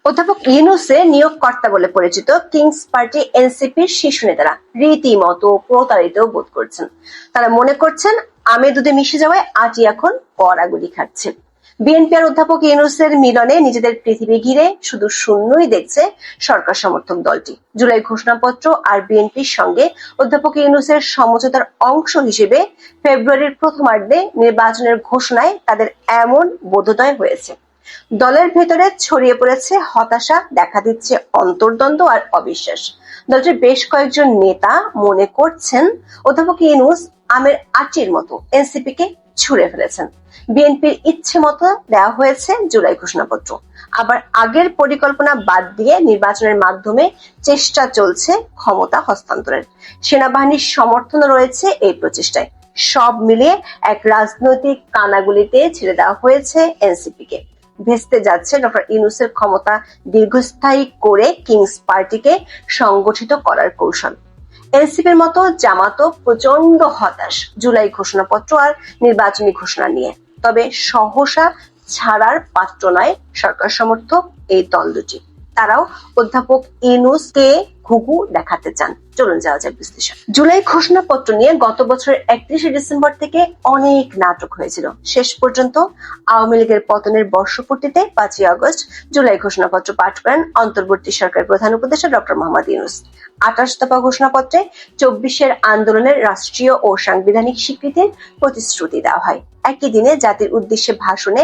অধ্যাপক ইউনূসের নিয়োগকর্তা বলে পরিচিত কিংস পার্টি এনসিপির শীর্ষ নেতারা রীতিমতো প্রতারিত বোধ করছেন। তারা মনে করছেন আমের দুধে মিশে যাওয়ায় আটি এখন কড়াগুলি খাচ্ছে। বিএনপি আর অধ্যাপক ইউনূসের মিলনে নিজেদের পৃথিবী ঘিরে শুধু শূন্যই দেখছে সরকার সমর্থক দলটি। জুলাই ঘোষণাপত্র আর বিএনপির সঙ্গে অধ্যাপক ইউনূসের সমঝোতার অংশ হিসেবে ফেব্রুয়ারির প্রথমার্ধে নির্বাচনের ঘোষণায় তাদের এমন বোধোদয় হয়েছে। দলের ভেতরে ছড়িয়ে পড়েছে হতাশা, দেখা দিচ্ছে অন্তর্দ্বন্দ্ব আর অবিশ্বাস। দলটির বেশ কয়েকজন নেতা মনে করছেন অধ্যাপক ইউনূস আমের আটির মতো এনসিপি কে ছুঁড়ে ফেলেছেন। বিএনপির ইচ্ছে মতো দেওয়া হয়েছে জুলাই ঘোষণাপত্র, আবার আগের পরিকল্পনা বাদ দিয়ে নির্বাচনের মাধ্যমে চেষ্টা চলছে ক্ষমতা হস্তান্তরের। সেনাবাহিনীর সমর্থন রয়েছে এই প্রচেষ্টায়। সব মিলিয়ে এক রাজনৈতিক কানাগুলিতে ছেড়ে দেওয়া হয়েছে এনসিপি কে। ভেস্তে যাচ্ছে ডক্টর ইউনূসের ক্ষমতা দীর্ঘস্থায়ী করে কিংস পার্টিকে সংগঠিত করার কৌশল। এনসিপির মতো জামাতও প্রচন্ড হতাশ জুলাই ঘোষণাপত্র আর নির্বাচনী ঘোষণা নিয়ে। তবে সহসা ছাড়ার পাত্র নয় সরকার সমর্থক এই দল দুটি। তারাও অধ্যাপক ইউনূসকে ঘুঘু দেখাতে চান। চলুন যাওয়া যাক বিশ্লেষণ। জুলাই ঘোষণাপত্র নিয়ে গত বছরের 31শে ডিসেম্বর থেকে অনেক নাটক হয়েছিল। শেষ পর্যন্ত আওয়ামী লীগের পতনের বর্ষপূর্তিতে 5ই আগস্ট জুলাই ঘোষণাপত্র পাঠ করেন অন্তর্বর্তী সরকারের প্রধান উপদেষ্টা ডক্টর মোহাম্মদ ইউনূস। 28 দফা ঘোষণাপত্রে 24-এর আন্দোলনের রাষ্ট্রীয় ও সাংবিধানিক স্বীকৃতির প্রতিশ্রুতি দেওয়া হয়। একই দিনে জাতির উদ্দেশ্যে ভাষণে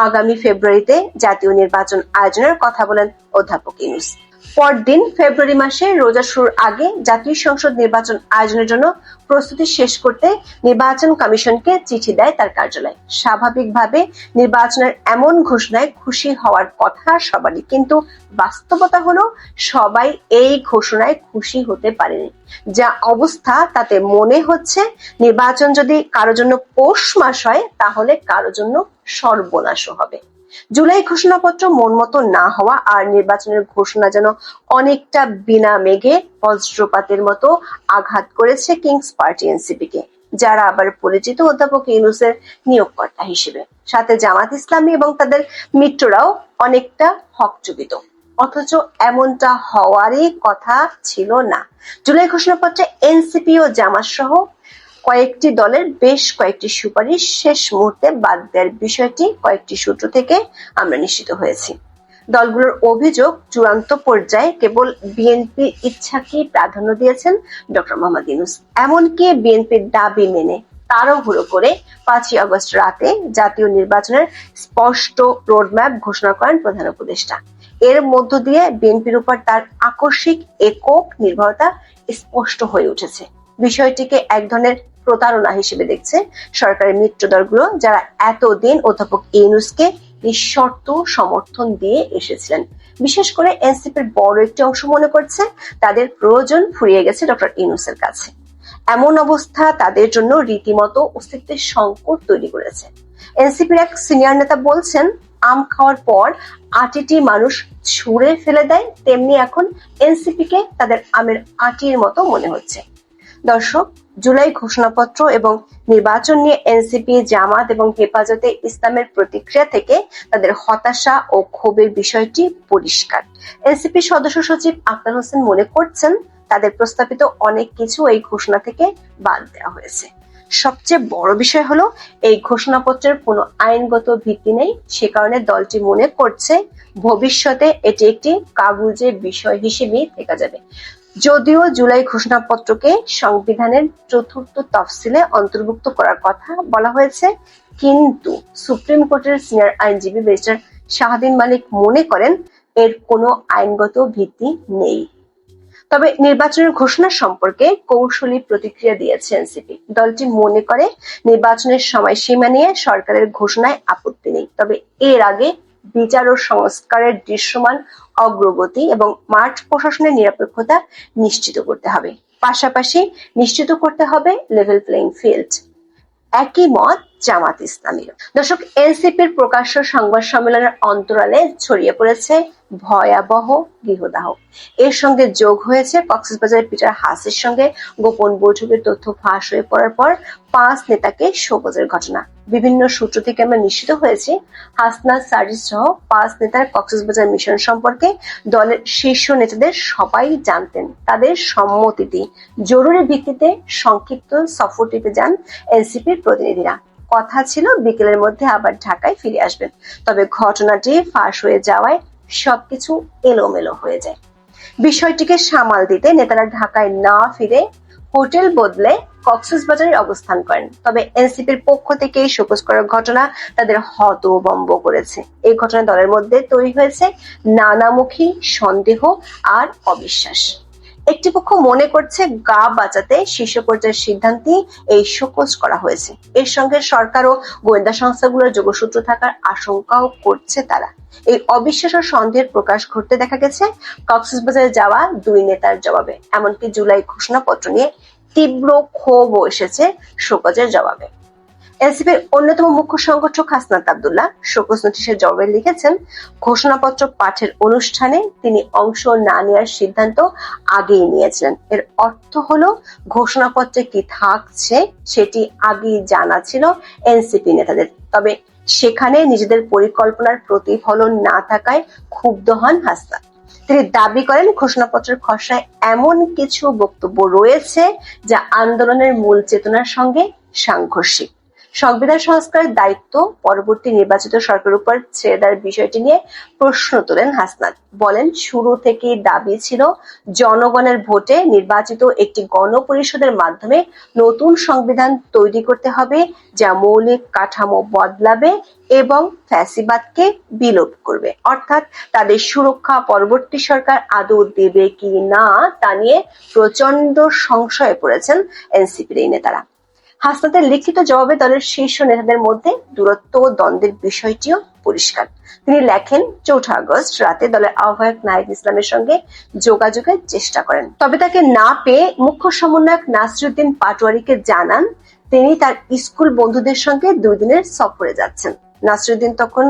আগামী ফেব্রুয়ারিতে জাতীয় নির্বাচন আয়োজনের কথা বলেন অধ্যাপক ইউনূস। পরদিন ফেব্রুয়ারি মাসে রোজা শুরুর আগে জাতীয় সংসদ নির্বাচন আয়োজনের জন্য প্রস্তুতি শেষ করতে নির্বাচন কমিশনকে চিঠি দেয় তার কার্যালয়। স্বাভাবিকভাবে নির্বাচনের এমন ঘোষণায় খুশি হওয়ার কথা সবারই, কিন্তু বাস্তবতা হলো সবাই এই ঘোষণায় খুশি হতে পারেনি। যা অবস্থা তাতে মনে হচ্ছে নির্বাচন যদি কারো জন্য পৌষ মাস হয় তাহলে কারো জন্য সর্বনাশও হবে। জুলাই ঘোষণাপত্র মন মতো না হওয়া আর নির্বাচনের ঘোষণা যেন অনেকটা বিনা মেঘে বজ্রপাতের মতো আঘাত করেছে কিংস পার্টি এনসিপি কে, যারা আবার পরিচিত অধ্যাপক ইউনূসের নিয়োগকর্তা হিসেবে। সাথে জামাত ইসলামী এবং তাদের মিত্ররাও অনেকটা হকচকিত, অথচ এমনটা হওয়ারই কথা ছিল না। জুলাই ঘোষণাপত্রে এনসিপি ও জামাত সহ কয়েকটি দলের বেশ কয়েকটি সুপারিশ শেষ মুহূর্তে বাদ দেওয়ার বিষয়টি কয়েকটি সূত্র থেকে আমরা নিশ্চিত হয়েছি। দলগুলোর অভিযোগ, চূড়ান্ত পর্যায়ে কেবল বিএনপির ইচ্ছাকেই প্রাধান্য দিয়েছেন ডক্টর মোহাম্মদ ইউনূস। এমনকি বিএনপির দাবি মেনে তাড়াহুড়ো করে 5ই আগস্ট রাতে জাতীয় নির্বাচনের স্পষ্ট রোডম্যাপ ঘোষণা করেন প্রধান উপদেষ্টা। এর মধ্য দিয়ে বিএনপির উপর তার আকস্মিক একক নির্ভরতা স্পষ্ট হয়ে উঠেছে। বিষয়টিকে এক ধরনের প্রতারণা হিসেবে দেখছে সরকারের মিত্র দলগুলো, যারা এতদিন অধ্যাপক ইউনূসকে নিঃশর্ত সমর্থন দিয়ে এসেছিলেন। বিশেষ করে এনসিপির বড় একটি অংশ মনে করছে তাদের প্রয়োজন ফুরিয়ে গেছে ডক্টর ইউনূসের কাছে। এমন অবস্থা তাদের জন্য রীতিমতো অস্তিত্বের সংকট তৈরি করেছে। এনসিপির এক সিনিয়র নেতা বলছেন, আম খাওয়ার পর আটিটি মানুষ ছুঁড়ে ফেলে দেয়, তেমনি এখন এনসিপি কে তাদের আমের আটির মতো মনে হচ্ছে। দর্শক, জুলাই ঘোষণাপত্র এবং নির্বাচন নিয়ে এনসিপি, জামাত এবং হেফাজতে ইসলামের প্রতিক্রিয়া থেকে তাদের হতাশা ও ক্ষোভের বিষয়টি পরিষ্কার। এনসিপি সদস্য সচিব আক্তার হোসেন মনে করছেন তাদের প্রস্তাবিত অনেক কিছু এই ঘোষণা থেকে বাদ দেওয়া হয়েছে। সবচেয়ে বড় বিষয় হলো এই ঘোষণাপত্রের কোনো আইনগত ভিত্তি নেই। সে কারণে দলটি মনে করছে ভবিষ্যতে এটি একটি কাগুজে বিষয় হিসেবেই থেকে যাবে। যদিও জুলাই ঘোষণাপত্রকে সংবিধানের 4র্থ তফসিলে অন্তর্ভুক্ত করার কথা বলা হয়েছে, কিন্তু সুপ্রিম কোর্টের সিনিয়র আইনজীবী ব্যারিস্টার শাহদিন মালিক মনে করেন এর কোনো আইনগত ভিত্তি নেই। তবে নির্বাচনের ঘোষণা সম্পর্কে কৌশলী প্রতিক্রিয়া দিয়েছে এনসিপি। দলটি মনে করে নির্বাচনের সময়সীমা নিয়ে সরকারের ঘোষণায় আপত্তি নেই, তবে এর আগে বিচার ও সংস্কারের দৃশ্যমান অগ্রগতি এবং মাঠ প্রশাসনের নিরপেক্ষতা নিশ্চিত করতে হবে। পাশাপাশি নিশ্চিত করতে হবে লেভেল প্লেইং ফিল্ড। একই মত জামাত ইসলামীর। দর্শক, এনসিপির প্রকাশ্য সংবাদ সম্মেলনের অন্তরালে ছড়িয়ে পড়েছে ভয়াবহ গৃহদাহ। এর সঙ্গে যোগ হয়েছে কক্সবাজারের পিটার হাসির সঙ্গে গোপন বৈঠকের তথ্য ফাঁস হয়ে পড়ার পর 5 নেতাকে শোকজের ঘটনা। বিভিন্ন সূত্র থেকে আমরা নিশ্চিত হয়েছি হাসনাত সার্জিস সহ 5 নেতার কক্সবাজার মিশন সম্পর্কে দলের শীর্ষ নেতাদের সবাই জানতেন। তাদের সম্মতিতে জরুরি ভিত্তিতে সংক্ষিপ্ত সফরটিতে যান এনসিপির প্রতিনিধিরা। কথা ছিল বিকেলের মধ্যে আবার ঢাকায় ফিরে আসবেন, তবে ঘটনাটি ফাঁস হয়ে যাওয়ায় সবকিছু এলোমেলো হয়ে যায়। বিষয়টিকে সামাল দিতে নেতারা ঢাকায় না ফিরে হোটেল বদলে কক্সবাজারে অবস্থান করেন। তবে এনসিপির পক্ষ থেকে এই শোকজ করার ঘটনা তাদের হতভম্ব করেছে। এই ঘটনায় দলের মধ্যে তৈরি হয়েছে নানামুখী সন্দেহ আর অবিশ্বাস। একটি পক্ষ মনে করছে গা বাঁচাতে শীর্ষ পর্যায়ের সিদ্ধান্তে এই শোকজ করা হয়েছে। এর সঙ্গে সরকার ও গোয়েন্দা সংস্থাগুলোর যোগসূত্র থাকার আশঙ্কাও করছে তারা। এই অবিশ্বাস ও সন্দেহের প্রকাশ ঘটতে দেখা গেছে কক্সবাজারে যাওয়া 2 নেতার জবাবে। এমনকি জুলাই ঘোষণাপত্র নিয়ে তীব্র ক্ষোভও এসেছে শোকজের জবাবে। এনসিপির অন্যতম মুখ্য সংগঠক হাসনাত আব্দুল্লাহ শোকজ নোটিশের জবাবে লিখেছেন, ঘোষণাপত্র পাঠের অনুষ্ঠানে তিনি অংশ না নেওয়ার সিদ্ধান্ত আগেই নিয়েছিলেন। এর অর্থ হলো ঘোষণাপত্রে কি থাকছে সেটি আগেই জানা ছিল এনসিপি নেতাদের। তবে সেখানে নিজেদের পরিকল্পনার প্রতিফলন না থাকায় ক্ষুব্ধ হন হাসনাত। তিনি দাবি করেন ঘোষণাপত্রের খসড়ায় এমন কিছু বক্তব্য রয়েছে যা আন্দোলনের মূল চেতনার সঙ্গে সাংঘর্ষিক। সংবিধান সংস্কারের দায়িত্ব পরবর্তী নির্বাচিত সরকারের উপর ছেড়ে দেওয়ার বিষয়টি নিয়ে প্রশ্ন তোলেন হাসনাত। বলেন, শুরু থেকেই দাবি ছিল জনগণের ভোটে নির্বাচিত একটি গণপরিষদের মাধ্যমে নতুন সংবিধান তৈরি করতে হবে যা মৌলিক কাঠামো বদলাবে এবং ফ্যাসিবাদকে বিলোপ করবে। অর্থাৎ তাদের সুরক্ষা পরবর্তী সরকার আদৌ দেবে কি না তা নিয়ে প্রচন্ড সংশয়ে পড়েছেন এনসিপির এই নেতারা। হাসনাতের লিখিত জবাবে দলের শীর্ষ নেতাদের মধ্যে দূরত্ব ও দ্বন্দ্বের বিষয়টিও পরিষ্কার। তিনি লেখেন, 4 আগস্ট রাতে দলের আহ্বায়ক নাহিদ ইসলামের সঙ্গে যোগাযোগের চেষ্টা করেন। তবে তাকে না পেয়ে মুখ্য সমন্বয়ক নাসিরউদ্দিন পাটোয়ারীকে জানান তিনি তার স্কুল বন্ধুদের সঙ্গে 2 দিনের সফরে যাচ্ছেন। নাসিরউদ্দিন তখন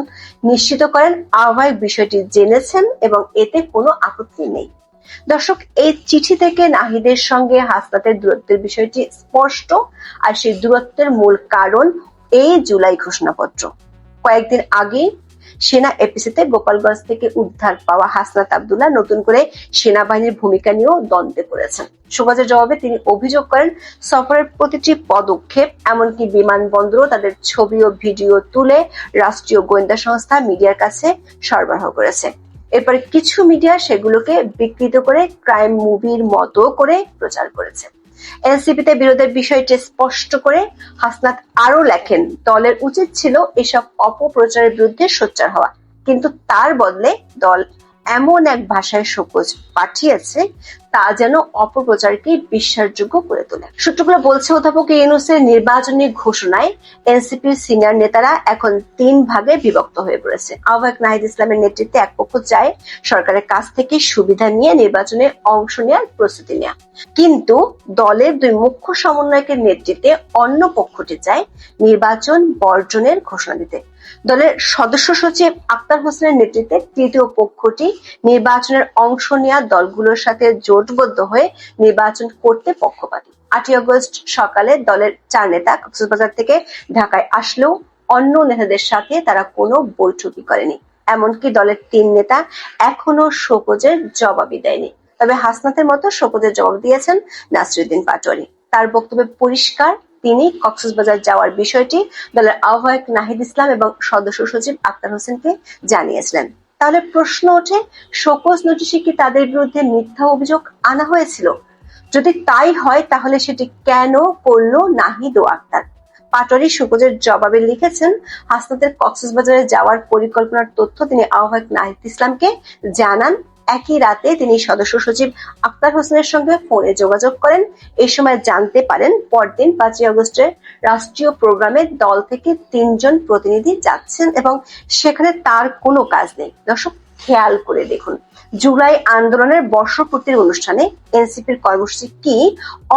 নিশ্চিত করেন আহ্বায়ক বিষয়টি জেনেছেন এবং এতে কোনো আপত্তি নেই। দর্শক, এই চিঠি থেকে নাহিদের সঙ্গে হাসনাতের দূরত্বের বিষয়টি স্পষ্ট, আর সেই দূরত্বের মূল কারণ এই জুলাই ঘোষণাপত্র। কয়েকদিন আগে সেনা এপিসিতে গোপালগঞ্জ থেকে উদ্ধার পাওয়া হাসনাত আব্দুল্লাহ নতুন করে সেনাবাহিনীর ভূমিকা নিয়েও দ্বন্দ্বে পড়েছেন। শোকজের জবাবে তিনি অভিযোগ করেন সফরের প্রতিটি পদক্ষেপ, এমনকি বিমানবন্দরও তাদের ছবি ও ভিডিও তুলে রাষ্ট্রীয় গোয়েন্দা সংস্থা মিডিয়ার কাছে সরবরাহ করেছে। এরপরে কিছু মিডিয়া সেগুলোকে বিকৃত করে ক্রাইম মুভির মতো করে প্রচার করেছে। এনসিপিতে বিরোধের বিষয়টি স্পষ্ট করে হাসনাত আরো লেখেন, দলের উচিত ছিল এসব অপপ্রচারের বিরুদ্ধে সোচ্চার হওয়া, কিন্তু তার বদলে দল এমন এক ভাষায় শোকজ পাঠিয়েছে তা যেন অপপ্রচারকে বিশ্বাসযোগ্য করে তোলে। সূত্রগুলো বলছে, অধ্যাপক ইউনূসের নির্বাচনী ঘোষণায় এনসিপির সিনিয়র নেতারা এখন 3 ভাগে বিভক্ত হয়ে পড়েছে। আহ্বায়ক নাহিদ ইসলামের নেতৃত্বে এক পক্ষ চায় সরকারের কাছ থেকে সুবিধা নিয়ে নির্বাচনে অংশ নেওয়ার প্রস্তুতি নেওয়া, কিন্তু দলের 2 মুখ্য সমন্বয়কের নেতৃত্বে অন্য পক্ষটি চায় নির্বাচন বর্জনের ঘোষণা দিতে। দলের সদস্য সচিব আক্তার হোসেনের নেতৃত্বে তৃতীয় পক্ষটি নির্বাচনের অংশ নেওয়া দলগুলোর সাথে জোটবদ্ধ হয়ে নির্বাচন করতে পক্ষপাতী। 8 আগস্ট সকালে দলের 4 নেতা কক্সবাজার থেকে ঢাকায় আসলেও অন্য নেতাদের সাথে তারা কোনো বৈঠকই করেনি। এমনকি দলের 3 নেতা এখনো শোকজের জবাবই দেয়নি। তবে হাসনাতের মতো শোকজের জবাব দিয়েছেন নাসিরউদ্দিন পাটোয়ারী। তার বক্তব্যে পরিষ্কার, তিনি কক্সবাজার যাওয়ার বিষয়টি দলের আহ্বায়ক নাহিদ ইসলাম এবং সদস্য সচিব আক্তার হোসেনকে জানিয়েছিলেন। তাহলে প্রশ্ন ওঠে, শোকজ নোটিশে কি তাদের বিরুদ্ধে মিথ্যা অভিযোগ আনা হয়েছিল? যদি তাই হয় তাহলে সেটি কেন করলো নাহিদ ও আক্তার? পাটোয়ারী শোকজের জবাবে লিখেছেন, হাসনাতের কক্সবাজারে যাওয়ার পরিকল্পনার তথ্য তিনি আহ্বায়ক নাহিদ ইসলামকে জানান। একই রাতে তিনি সদস্য সচিব আক্তার হোসেনের সঙ্গে ফোনে যোগাযোগ করেন। এই সময় জানতে পারেন পরদিন 5 আগস্টের রাষ্ট্রীয় প্রোগ্রামে দল থেকে 3 জন প্রতিনিধি যাচ্ছেন এবং সেখানে তার কোনো কাজ নেই। দর্শক, খেয়াল করে দেখুন, জুলাই আন্দোলনের বর্ষপূর্তির অনুষ্ঠানে এনসিপির কর্মসূচি কি,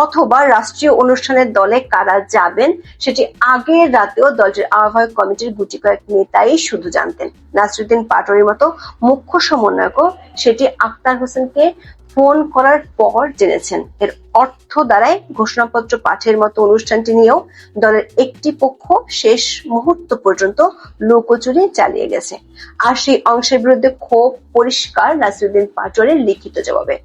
অথবা রাষ্ট্রীয় অনুষ্ঠানের দলে কারা যাবেন সেটি আগের রাতেও দলটির আহ্বায়ক কমিটির গুটি কয়েক নেতাই শুধু জানতেন। নাসিরুদ্দিন পাটোয়ারির মতো মুখ্য সমন্বয়কও সেটি আক্তার হোসেনকে ফোন করার পর জেনেছেন। এর অর্থ দাঁড়ায় ঘোষণাপত্র পাঠের মতো অনুষ্ঠানটি নিয়েও দলের একটি পক্ষ শেষ মুহূর্ত পর্যন্ত লুকোচুরি চালিয়ে গেছে। আর সেই অংশের বিরুদ্ধে ক্ষোভ পরিষ্কার নাসিরুদ্দিন পাটোয়ারির লিখিত জবাবে।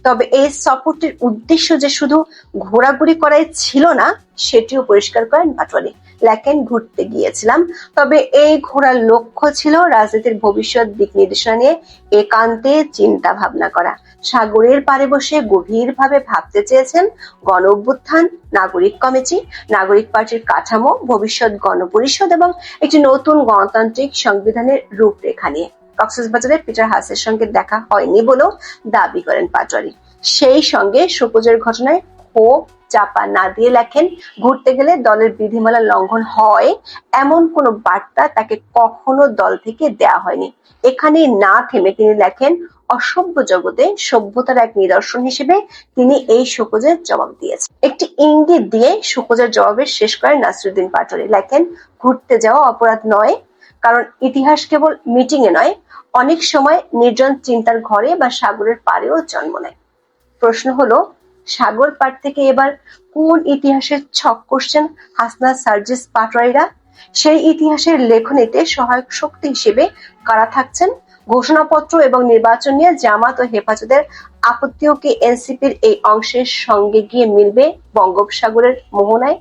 তবে এই সফরটির উদ্দেশ্য যে শুধু ঘোরাঘুরি করাই ছিল না, সেটিও পরিষ্কার করেন পাটোয়ারি। লেখেন, ঘুরতে গিয়েছিলাম, তবে এই ঘোরার লক্ষ্য ছিল রাজনীতির ভবিষ্যৎ দিক নির্দেশনা নিয়ে একান্তে চিন্তা ভাবনা করা। সাগরের পাড়ে বসে গভীরভাবে ভাবতে চেয়েছেন গণ অভ্যুত্থান, নাগরিক কমিটি, নাগরিক পার্টির কাঠামো, ভবিষ্যৎ গণপরিষদ এবং একটি নতুন গণতান্ত্রিক সংবিধানের রূপরেখা নিয়ে। কক্সবাজারে পিটার হাসের সঙ্গে দেখা হয়নি বলেও দাবি করেন পাটোয়ারি। সেই সঙ্গে শোকজের ঘটনায় ক্ষোভ চাপা না দিয়ে লেখেন, ঘুরতে গেলে দলের বিধিমালা লঙ্ঘন হয় এমন কোনো বার্তা তাকে কখনো দল থেকে দেয়া হয়নি। এখানে না থেমে তিনি লেখেন, অসভ্য জগতে সভ্যতার এক নিদর্শন হিসেবে তিনি এই শোকজের জবাব দিয়েছেন। একটি ইঙ্গিত দিয়ে শোকজের জবাবের শেষ করেন নাসিরুদ্দিন পাটোয়ারি। লেখেন, ঘুরতে যাওয়া অপরাধ নয়, কারণ ইতিহাস কেবল মিটিং এ নয়, অনেক সময় নির্জন চিন্তার ঘরে বা সাগরের পাড়েও জন্ম নেয়। প্রশ্ন হলো, সাগর পার থেকে এবার কোন ইতিহাসের ছক কষছেন হাসনা সার্জিস পাটোয়ারিরা? সেই ইতিহাসের লেখনীতে সহায়ক শক্তি হিসেবে কারা থাকছেন? ঘোষণাপত্র এবং নির্বাচন নিয়ে জামাত ও হেফাজতের আপত্তিও কি এনসিপির এই অংশের সঙ্গে গিয়ে মিলবে বঙ্গোপসাগরের মোহনায়?